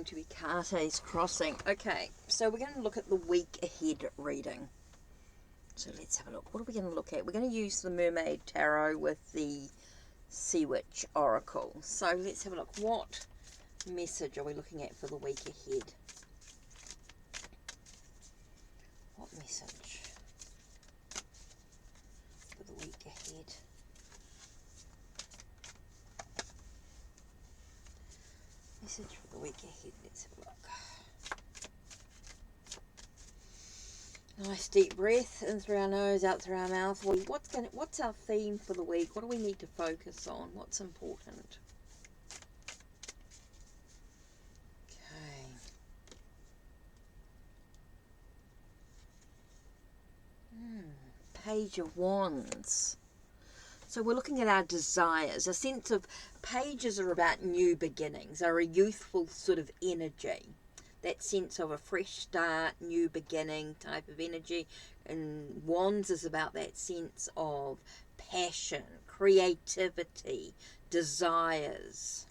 to be Cartes crossing. Okay, so we're going to look at the week ahead reading. So let's have a look. What are we going to look at? We're going to use the Mermaid Tarot with the Sea Witch Oracle. So let's have a look. What message are we looking at for the week ahead? What message for the week ahead? Message for the week ahead. Let's have a look. Nice deep breath in through our nose, out through our mouth. What's our theme for the week? What do we need to focus on? What's important? Okay. Page of Wands. So we're looking at our desires. A sense of pages are about new beginnings, are a youthful sort of energy. That sense of a fresh start, new beginning type of energy. And Wands is about that sense of passion, creativity, desires.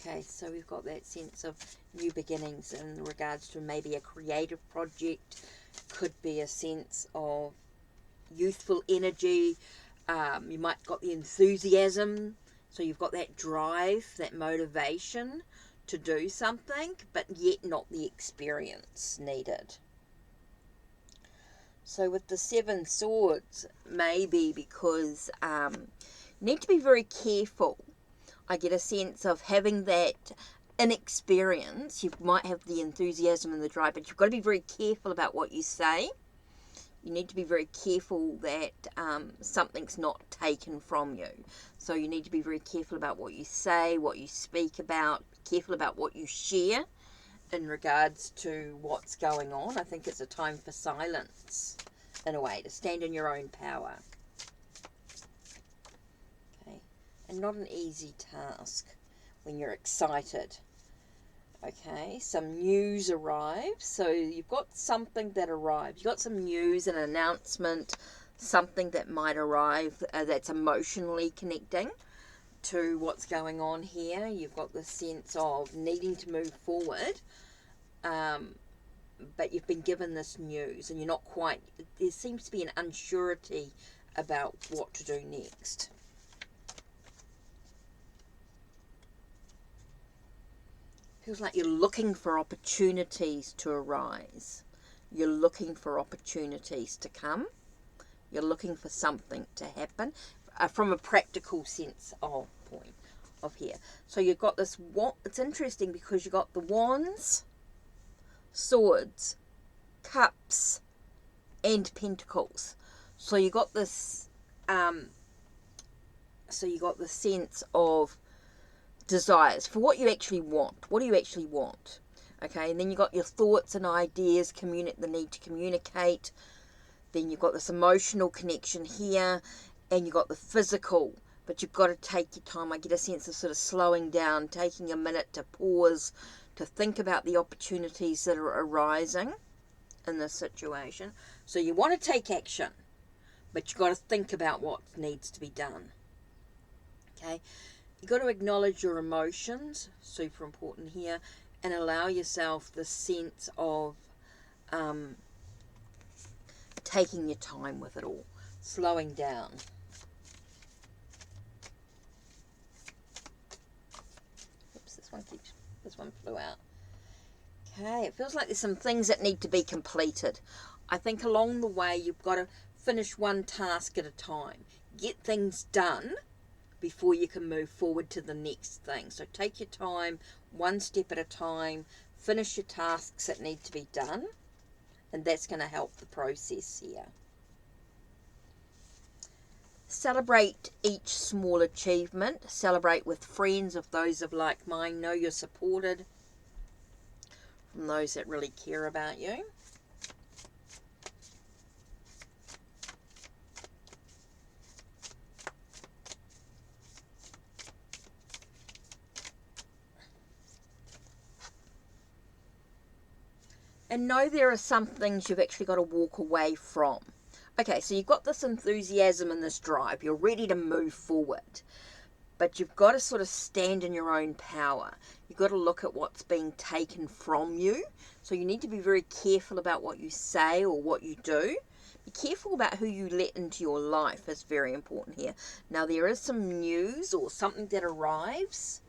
Okay, so we've got that sense of new beginnings in regards to maybe a creative project. Could be a sense of youthful energy. You might got the enthusiasm. So you've got that drive, that motivation to do something, but yet not the experience needed. So with the Seven Swords, maybe because you need to be very careful. I get a sense of having that inexperience. You might have the enthusiasm and the drive, but you've got to be very careful about what you say. You need to be very careful that something's not taken from you. So you need to be very careful about what you say, what you speak about, careful about what you share in regards to what's going on. I think it's a time for silence, in a way, to stand in your own power. Okay, and not an easy task when you're excited. Okay, some news arrives. So you've got something that arrives. You've got some news, an announcement, something that might arrive that's emotionally connecting to what's going on here. You've got the sense of needing to move forward, but you've been given this news and you're not quite, there seems to be an unsurety about what to do next. Feels like you're looking for opportunities to arise. You're looking for opportunities to come. You're looking for something to happen from a practical sense of point of here. So you've got this, it's interesting because you've got the Wands, Swords, Cups, and Pentacles. So you got this, so you got the sense of desires for what you actually want. What do you actually want? Okay, and then you got your thoughts and ideas, the need to communicate. Then you've got this emotional connection here, and you've got the physical, but you've got to take your time. I get a sense of sort of slowing down, taking a minute to pause, to think about the opportunities that are arising in this situation. So you want to take action, but you've got to think about what needs to be done. Okay, you've got to acknowledge your emotions, super important here, and allow yourself the sense of taking your time with it all, slowing down. Oops, this one flew out. Okay, it feels like there's some things that need to be completed. I think along the way you've got to finish one task at a time. Get things done before you can move forward to the next thing. So take your time, one step at a time, finish your tasks that need to be done, and that's going to help the process here. Celebrate each small achievement. Celebrate with friends of those of like mind. Know you're supported from those that really care about you. And know there are some things you've actually got to walk away from. Okay, so you've got this enthusiasm and this drive. You're ready to move forward. but you've got to sort of stand in your own power. You've got to look at what's being taken from you. So you need to be very careful about what you say or what you do. Be careful about who you let into your life is very important here. Now, there is some news or something that arrives.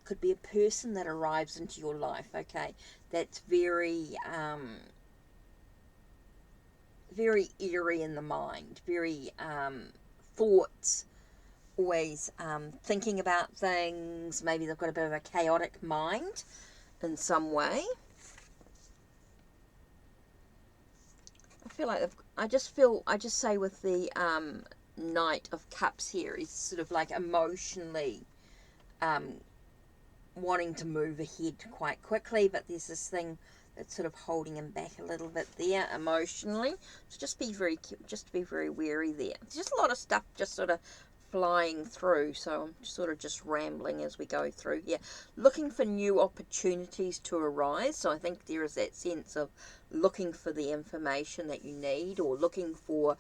Could be a person that arrives into your life, okay? That's very, very eerie in the mind. Very, thoughts, always thinking about things. Maybe they've got a bit of a chaotic mind in some way. I feel like I just say with the Knight of Cups here, is sort of like emotionally wanting to move ahead quite quickly, but there's this thing that's sort of holding him back a little bit there emotionally. So just be very wary there. There's just a lot of stuff just sort of flying through, so I'm sort of just rambling as we go through here. Looking for new opportunities to arise, so I think there is that sense of looking for the information that you need, or looking for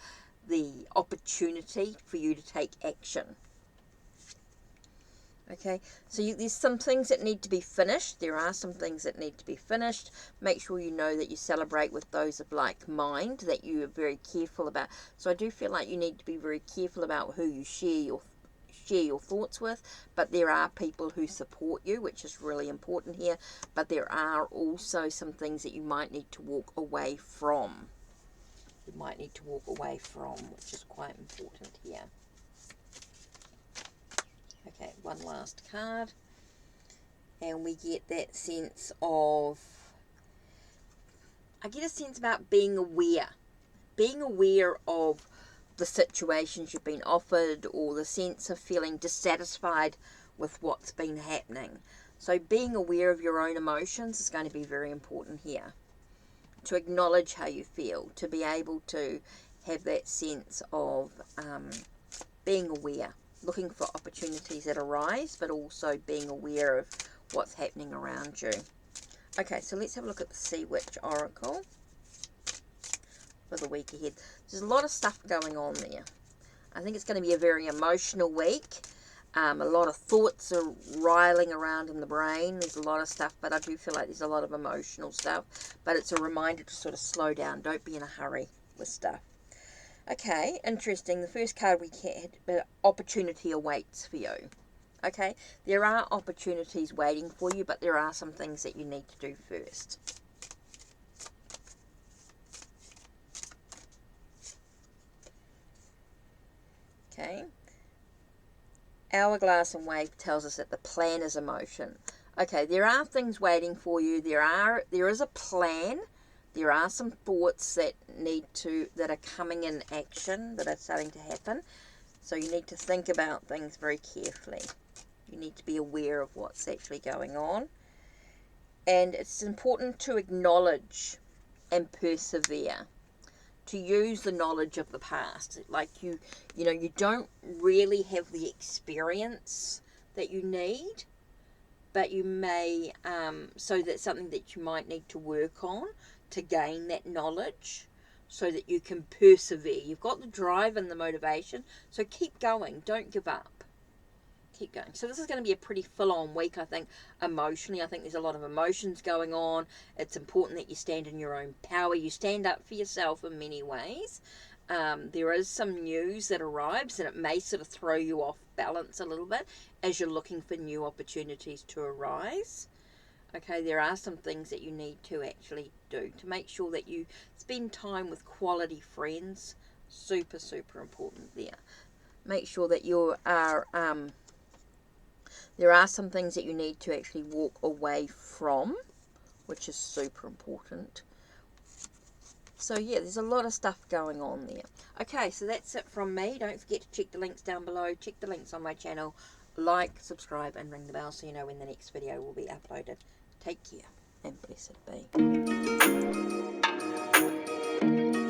the opportunity for you to take action. Okay, so there's some things that need to be finished. There are some things that need to be finished. Make sure you know that you celebrate with those of like mind, that you are very careful about. So I do feel like you need to be very careful about who you share your thoughts with, but there are people who support you, which is really important here. But there are also some things that you might need to walk away from. You might need to walk away from, which is quite important here. Okay, one last card. And we get that sense of, I get a sense about being aware. Being aware of the situations you've been offered, or the sense of feeling dissatisfied with what's been happening. So being aware of your own emotions is going to be very important here. To acknowledge how you feel, to be able to have that sense of being aware. Looking for opportunities that arise, but also being aware of what's happening around you. Okay, so let's have a look at the Sea Witch Oracle for the week ahead. There's a lot of stuff going on there. I think it's going to be a very emotional week. A lot of thoughts are riling around in the brain. There's a lot of stuff, but I do feel like there's a lot of emotional stuff. But it's a reminder to sort of slow down. Don't be in a hurry with stuff. Okay, interesting. The first card we had, but opportunity awaits for you. Okay, there are opportunities waiting for you, but there are some things that you need to do first. Okay. Hourglass and Wave tells us that the plan is emotion. Okay, there are things waiting for you. There is a plan. There are some thoughts that are coming in action, that are starting to happen. So you need to think about things very carefully. You need to be aware of what's actually going on. And it's important to acknowledge and persevere. To use the knowledge of the past. Like you don't really have the experience that you need, but you may, so that's something that you might need to work on to gain that knowledge so that you can persevere. You've got the drive and the motivation, so keep going. Don't give up. Keep going. So this is going to be a pretty full-on week, I think, emotionally. I think there's a lot of emotions going on. It's important that you stand in your own power. You stand up for yourself in many ways. There is some news that arrives, and it may sort of throw you off balance a little bit as you're looking for new opportunities to arise. Okay, there are some things that you need to actually do to make sure that you spend time with quality friends. Super, super important there. Make sure that you are, there are some things that you need to actually walk away from, which is super important. So yeah, there's a lot of stuff going on there. Okay, so that's it from me. Don't forget to check the links down below. Check the links on my channel. Like, subscribe, and ring the bell so you know when the next video will be uploaded. Take care, and blessed be.